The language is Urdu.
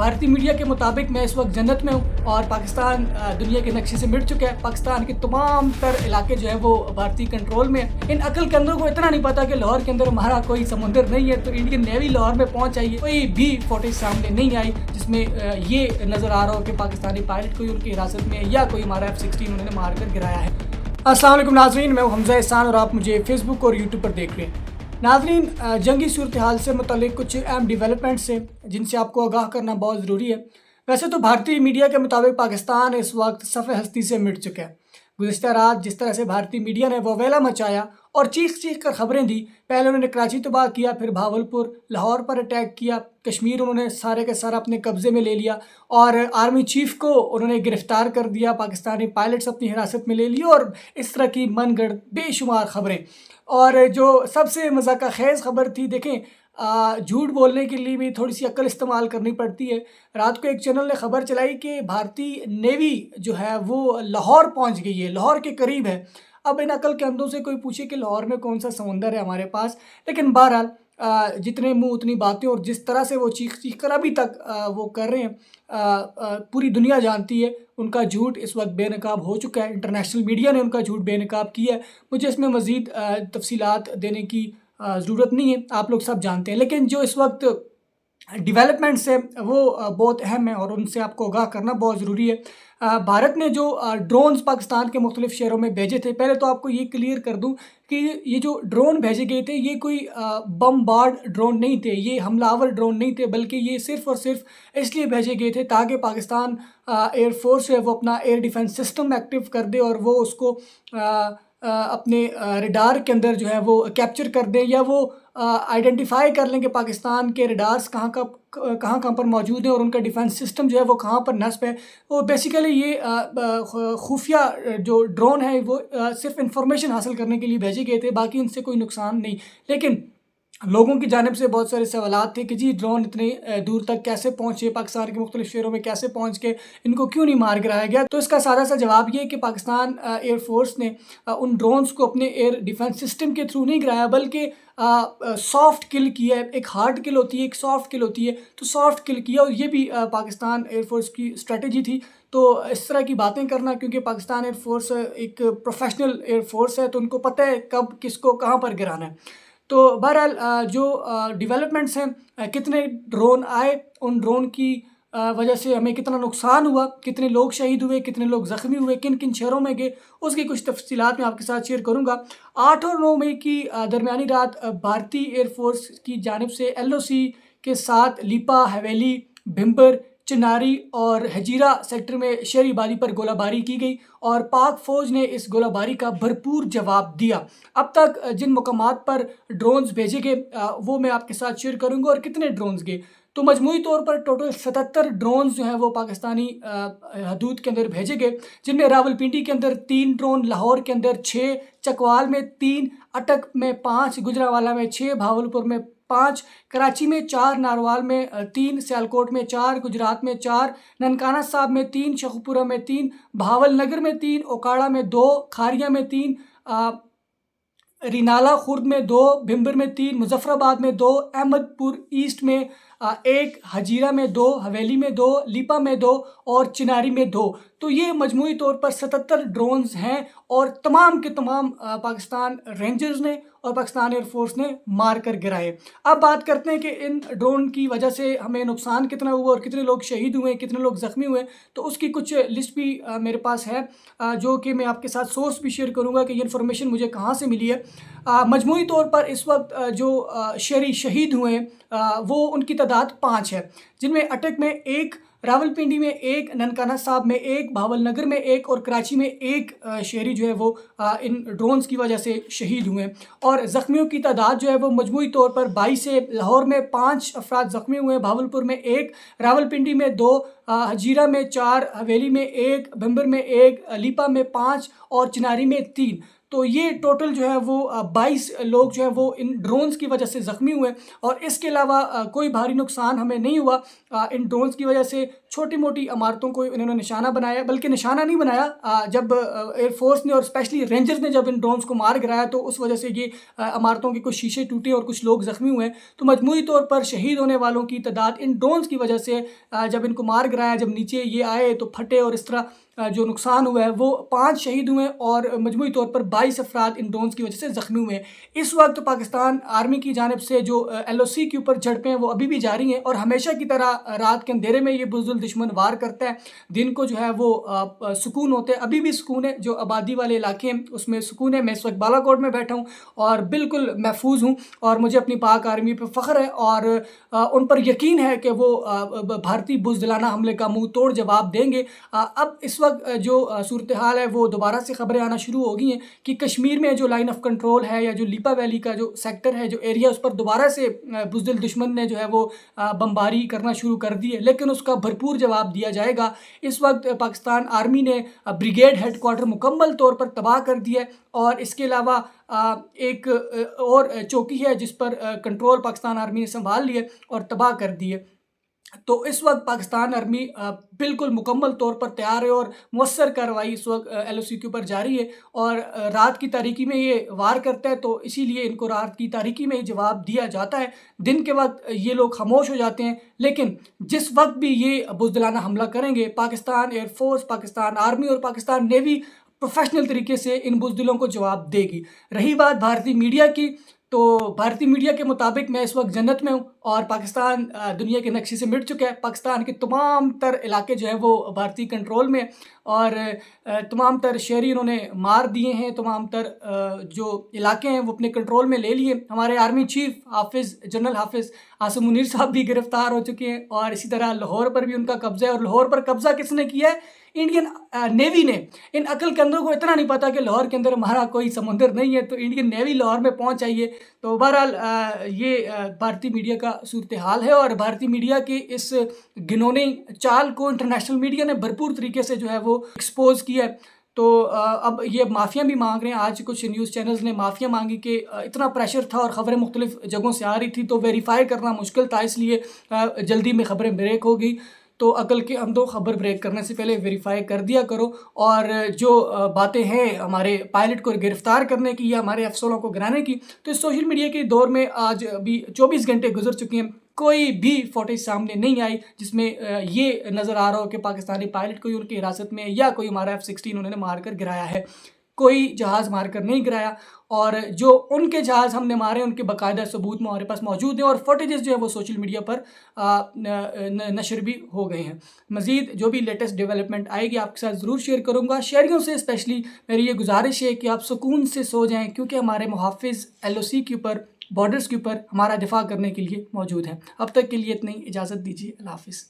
بھارتی میڈیا کے مطابق میں اس وقت جنت میں ہوں اور پاکستان دنیا کے نقشے سے مٹ چکا ہے. پاکستان کے تمام تر علاقے جو ہے وہ بھارتی کنٹرول میں ہیں. ان عقل کے اندر کو اتنا نہیں پتا کہ لاہور کے اندر ہمارا کوئی سمندر نہیں ہے, تو انڈین نیوی لاہور میں پہنچ آئی ہے. کوئی بھی فوٹیج سامنے نہیں آئی جس میں یہ نظر آ رہا ہو کہ پاکستانی پائلٹ کوئی ان کی حراست میں ہے یا کوئی ہمارا F-16 انہوں نے مار کر گرایا ہے. السلام علیکم ناظرین, میں حمزہ احسان اور آپ مجھے فیس بک اور یوٹیوب پر دیکھ رہے ہیں. ناظرین, جنگی صورتحال سے متعلق کچھ اہم ڈیولپمنٹس ہیں جن سے آپ کو آگاہ کرنا بہت ضروری ہے. ویسے تو بھارتی میڈیا کے مطابق پاکستان اس وقت صفحہ ہستی سے مٹ چکا ہے. گزشتہ رات جس طرح سے بھارتی میڈیا نے وویلا مچایا اور چیخ کر خبریں دی, پہلے انہوں نے کراچی تباہ کیا, پھر بھاولپور لاہور پر اٹیک کیا, کشمیر انہوں نے سارے کا سارا اپنے قبضے میں لے لیا اور آرمی چیف کو انہوں نے گرفتار کر دیا, پاکستانی پائلٹس اپنی حراست میں لے لیے اور اس طرح کی من گڑھ بے شمار خبریں. اور جو سب سے مذاق خیز خبر تھی, دیکھیں جھوٹ بولنے کے لیے بھی تھوڑی سی عقل استعمال کرنی پڑتی ہے. رات کو ایک چینل نے خبر چلائی کہ بھارتی نیوی جو ہے وہ لاہور پہنچ گئی ہے, لاہور کے قریب ہے. اب ان عقل کے اندھوں سے کوئی پوچھے کہ لاہور میں کون سا سمندر ہے ہمارے پاس, لیکن بہرحال جتنے منہ اتنی باتیں, اور جس طرح سے وہ چیخ کر ابھی تک وہ کر رہے ہیں, پوری دنیا جانتی ہے ان کا جھوٹ اس وقت بے نقاب ہو چکا ہے. انٹرنیشنل میڈیا نے ان کا جھوٹ بے نقاب کیا ہے. مجھے اس میں مزید تفصیلات دینے کی ضرورت نہیں ہے, آپ لوگ سب جانتے ہیں. لیکن جو اس وقت ڈیولپمنٹس ہے وہ بہت اہم ہے اور ان سے آپ کو آگاہ کرنا بہت ضروری ہے. بھارت نے جو ڈرونز پاکستان کے مختلف شہروں میں بھیجے تھے, پہلے تو آپ کو یہ کلیئر کر دوں کہ یہ جو ڈرون بھیجے گئے تھے یہ کوئی بمبارڈ ڈرون نہیں تھے, یہ حملہ آور ڈرون نہیں تھے, بلکہ یہ صرف اور صرف اس لیے بھیجے گئے تھے تاکہ پاکستان ایئر فورس ہے وہ اپنا ایئر ڈیفنس سسٹم ایکٹیو کر دے اور وہ اس کو اپنے ریڈار کے اندر جو ہے وہ کیپچر کر دیں, یا وہ آئیڈینٹیفائی کر لیں کہ پاکستان کے ریڈارز کہاں پر موجود ہیں اور ان کا ڈیفنس سسٹم جو ہے وہ کہاں پر نصب ہے. وہ بیسیکلی یہ خفیہ جو ڈرون ہے وہ صرف انفارمیشن حاصل کرنے کے لیے بھیجے گئے تھے, باقی ان سے کوئی نقصان نہیں. لیکن لوگوں کی جانب سے بہت سارے سوالات تھے کہ جی ڈرون اتنے دور تک کیسے پہنچے, پاکستان کے مختلف شہروں میں کیسے پہنچ کے, ان کو کیوں نہیں مار گرایا گیا. تو اس کا سادہ سا جواب یہ ہے کہ پاکستان ایئر فورس نے ان ڈرونز کو اپنے ایئر ڈیفنس سسٹم کے تھرو نہیں گرایا, بلکہ سافٹ کل کیا ہے. ایک ہارڈ کل ہوتی ہے, ایک سافٹ کل ہوتی ہے, تو سافٹ کل کیا, اور یہ بھی پاکستان ایئر فورس کی اسٹریٹجی تھی. تو اس طرح کی باتیں کرنا, کیونکہ پاکستان ایئر فورس ایک پروفیشنل ایئر فورس ہے تو ان کو پتہ ہے کب کس کو کہاں پر گرانا ہے. تو بہرحال جو ڈیولپمنٹس ہیں, کتنے ڈرون آئے, ان ڈرون کی وجہ سے ہمیں کتنا نقصان ہوا, کتنے لوگ شہید ہوئے, کتنے لوگ زخمی ہوئے, کن کن شہروں میں گئے, اس کی کچھ تفصیلات میں آپ کے ساتھ شیئر کروں گا. 8 اور 9 مئی کی درمیانی رات بھارتی ایئر فورس کی جانب سے LOC کے ساتھ لیپا, حویلی, بھمبر, چناری اور ہجیرہ سیکٹر میں شہری آبادی پر گولہ باری کی گئی اور پاک فوج نے اس گولہ باری کا بھرپور جواب دیا. اب تک جن مقامات پر ڈرونز بھیجے گئے وہ میں آپ کے ساتھ شیئر کروں گا, اور کتنے ڈرونز گئے. تو مجموعی طور پر ٹوٹل 77 ڈرونز جو ہیں وہ پاکستانی حدود کے اندر بھیجے گئے, جن میں راولپنڈی کے اندر 3 ڈرون, لاہور کے اندر 6, چکوال میں 3, اٹک میں 5, گجرانوالہ میں 6, بھاولپور میں 5, کراچی میں 4, ناروال میں 3, سیالکوٹ میں 4, گجرات میں 4, ننکانہ صاحب میں 3, شیخوپورہ میں 3, بھاول نگر میں 3, اوکاڑا میں 2, کھاریا میں 3, رینالہ خورد میں 2, بھمبر میں 3, مظفر آباد میں 2, احمد پور ایسٹ میں 1, ہجیرہ میں 2, حویلی میں 2, لیپا میں 2 اور چناری میں 2. تو یہ مجموعی طور پر 77 ڈرونز ہیں اور تمام کے تمام پاکستان رینجرز نے اور پاکستان ایئر فورس نے مار کر گرائے. اب بات کرتے ہیں کہ ان ڈرون کی وجہ سے ہمیں نقصان کتنا ہوا اور کتنے لوگ شہید ہوئے, کتنے لوگ زخمی ہوئے. تو اس کی کچھ لسٹ بھی میرے پاس ہے جو کہ میں آپ کے ساتھ سورس بھی شیئر کروں گا کہ یہ انفارمیشن مجھے کہاں سے ملی ہے. مجموعی طور پر اس وقت جو شہری شہید ہوئے ہیں وہ ان کی تعداد 5 ہے, جن میں اٹک میں 1, راولپنڈی میں 1, ننکانہ صاحب میں 1, بھاول نگر میں 1 اور کراچی میں 1 شہری جو ہے وہ ان ڈرونز کی وجہ سے شہید ہوئے. اور زخمیوں کی تعداد جو ہے وہ مجموعی طور پر 22 ہے. لاہور میں 5 افراد زخمی ہوئے, بھاولپور میں 1, راولپنڈی میں 2, ہجیرہ میں 4, حویلی میں 1, بھمبر میں 1, لیپا میں 5 اور چناری میں 3. تو یہ ٹوٹل جو ہے وہ 22 لوگ جو ہے وہ ان ڈرونز کی وجہ سے زخمی ہوئے، اور اس کے علاوہ کوئی بھاری نقصان ہمیں نہیں ہوا۔ ان ڈرونز کی وجہ سے چھوٹی موٹی عمارتوں کو انہوں نے نشانہ بنایا، بلکہ نشانہ نہیں بنایا، جب ایئر فورس نے اور اسپیشلی رینجرز نے جب ان ڈرونز کو مار گرایا تو اس وجہ سے یہ عمارتوں کے کچھ شیشے ٹوٹے اور کچھ لوگ زخمی ہوئے۔ تو مجموعی طور پر شہید ہونے والوں کی تعداد ان ڈرونز کی وجہ سے جب ان کو مار گرایا، جب نیچے یہ آئے تو پھٹے اور اس طرح جو نقصان ہوا ہے وہ 5 شہید ہوئے اور مجموعی طور پر 22 افراد ان ڈرونز کی وجہ سے زخمی ہوئے ہیں۔ اس وقت پاکستان آرمی کی جانب سے جو LOC کے اوپر جھڑپیں ہیں وہ ابھی بھی جاری ہیں، اور ہمیشہ کی طرح رات کے اندھیرے میں یہ بزدل دشمن وار کرتا ہے، دن کو جو ہے وہ سکون ہوتا ہے۔ ابھی بھی سکون ہے، جو آبادی والے علاقے ہیں اس میں سکون ہے۔ میں اس وقت بالا کوٹ میں بیٹھا ہوں اور بالکل محفوظ ہوں، اور مجھے اپنی پاک آرمی پہ فخر ہے، اور ان پر یقین ہے کہ وہ بھارتی بزدلانہ حملے کا منہ توڑ جواب دیں گے۔ اب اس وقت جو صورتحال ہے وہ دوبارہ سے خبریں آنا شروع ہو گئی ہیں کہ کشمیر میں جو لائن آف کنٹرول ہے یا جو لیپا ویلی کا جو سیکٹر ہے، جو ایریا، اس پر دوبارہ سے بزدل دشمن نے جو ہے وہ بمباری کرنا شروع کر دی ہے، لیکن اس کا بھرپور جواب دیا جائے گا۔ اس وقت پاکستان آرمی نے بریگیڈ ہیڈ کوارٹر مکمل طور پر تباہ کر دیا ہے، اور اس کے علاوہ ایک اور چوکی ہے جس پر کنٹرول پاکستان آرمی نے سنبھال لی ہے اور تباہ کر دی ہے۔ تو اس وقت پاکستان آرمی بالکل مکمل طور پر تیار ہے، اور مؤثر کارروائی اس وقت LOC کے اوپر جاری ہے، اور رات کی تاریکی میں یہ وار کرتا ہے، تو اسی لیے ان کو رات کی تاریکی میں ہی جواب دیا جاتا ہے۔ دن کے وقت یہ لوگ خاموش ہو جاتے ہیں، لیکن جس وقت بھی یہ بزدلانہ حملہ کریں گے، Pakistan air force, Pakistan army اور پاکستان نیوی پروفیشنل طریقے سے ان بزدلوں کو جواب دے گی۔ رہی بات بھارتی میڈیا کی، تو بھارتی میڈیا کے مطابق میں اس وقت جنت میں ہوں، اور پاکستان دنیا کے نقشے سے مٹ چکا ہے۔ پاکستان کے تمام تر علاقے جو ہیں وہ بھارتی کنٹرول میں، اور تمام تر شہری انہوں نے مار دیے ہیں، تمام تر جو علاقے ہیں وہ اپنے کنٹرول میں لے لیے۔ ہمارے آرمی چیف جنرل حافظ عاصم منیر صاحب بھی گرفتار ہو چکے ہیں، اور اسی طرح لاہور پر بھی ان کا قبضہ ہے، اور لاہور پر قبضہ کس نے کیا ہے؟ انڈین نیوی نے۔ ان عقل کے اندر کو اتنا نہیں پتا کہ لاہور کے اندر ہمارا کوئی سمندر نہیں ہے، تو انڈین نیوی لاہور میں پہنچ آئی ہے۔ تو بہرحال یہ بھارتی میڈیا کا صورتحال ہے، اور بھارتی میڈیا کے اس گنونے چال کو انٹرنیشنل میڈیا نے بھرپور طریقے سے جو ہے وہ ایکسپوز کیا ہے۔ تو اب یہ معافیاں بھی مانگ رہے ہیں۔ آج کچھ نیوز چینلز نے معافیاں مانگی کہ اتنا پریشر تھا اور خبریں مختلف جگہوں سے آ رہی تھی، تو ویریفائی کرنا مشکل تھا، اس لیے جلدی میں خبریں بریک ہو گئی۔ تو عقل کے اندھوں، خبر بریک کرنے سے پہلے ویریفائی کر دیا کرو، اور جو باتیں ہیں ہمارے پائلٹ کو گرفتار کرنے کی یا ہمارے افسروں کو گرانے کی، تو اس سوشل میڈیا کے دور میں آج ابھی 24 گھنٹے گزر چکے ہیں، کوئی بھی فوٹیج سامنے نہیں آئی جس میں یہ نظر آ رہا ہو کہ پاکستانی پائلٹ کوئی ان کی حراست میں یا کوئی ہمارا F-16 انہوں نے مار کر گرایا ہے۔ کوئی جہاز مار کر نہیں گرایا، اور جو ان کے جہاز ہم نے مارے ان کے باقاعدہ ثبوت ہمارے پاس موجود ہیں، اور فوٹیجز جو ہے وہ سوشل میڈیا پر نشر بھی ہو گئے ہیں۔ مزید جو بھی لیٹسٹ ڈیولپمنٹ آئے گی آپ کے ساتھ ضرور شیئر کروں گا۔ شہریوں سے اسپیشلی میری یہ گزارش ہے کہ آپ سکون سے سو جائیں، کیونکہ ہمارے محافظ LOC کے اوپر، بارڈرز کے اوپر ہمارا دفاع کرنے کے لیے موجود ہیں۔ اب تک کے لیے اتنی اجازت دیجیے، اللہ حافظ۔